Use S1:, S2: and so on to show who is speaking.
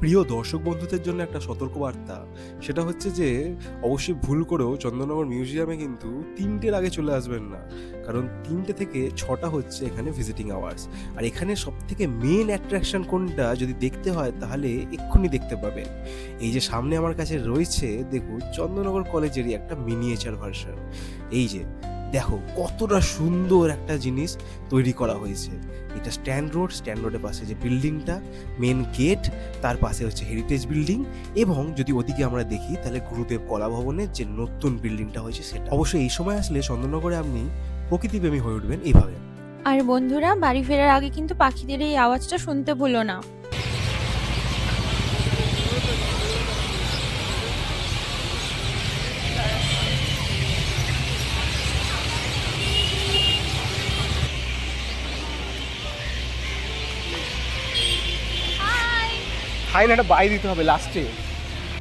S1: প্রিয় দর্শক বন্ধুদের জন্য একটা সতর্কবার্তা। সেটা হচ্ছে যে অবশ্যই ভুল করেও চন্দননগর মিউজিয়ামে কিন্তু ৩টের আগে চলে আসবেন না। কারণ ৩টে থেকে ৬টা হচ্ছে এখানে ভিজিটিং আওয়ার্স। আর এখানে সবথেকে মেইন অ্যাট্রাকশন কোনটা যদি দেখতে হয় তাহলে এক্ষুনি দেখতে পাবেন। এই যে সামনে আমার কাছে রয়েছে দেখুন চন্দননগর কলেজেরই একটা মিনিয়েচার ভার্সন। এই যে দেখো কতটা সুন্দর একটা জিনিস তৈরি করা হয়েছে। এটা স্ট্যান্ড রোডের পাশে যে বিল্ডিংটা, মেন গেট, তার পাশে হচ্ছে হেরিটেজ বিল্ডিং, এবং যদি ওদিকে আমরা দেখি তাহলে গুরুদেব কলা ভবনের যে নতুন বিল্ডিংটা হয়েছে সেটা। অবশ্যই এই সময় আসলে চন্দননগরে আপনি প্রকৃতিপ্রেমী হয়ে উঠবেন এইভাবে।
S2: আর বন্ধুরা, বাড়ি ফেরার আগে কিন্তু পাখিদের এই আওয়াজটা শুনতে ভুলো না।
S1: হাই না, একটা বাই দিতে হবে লাস্টে।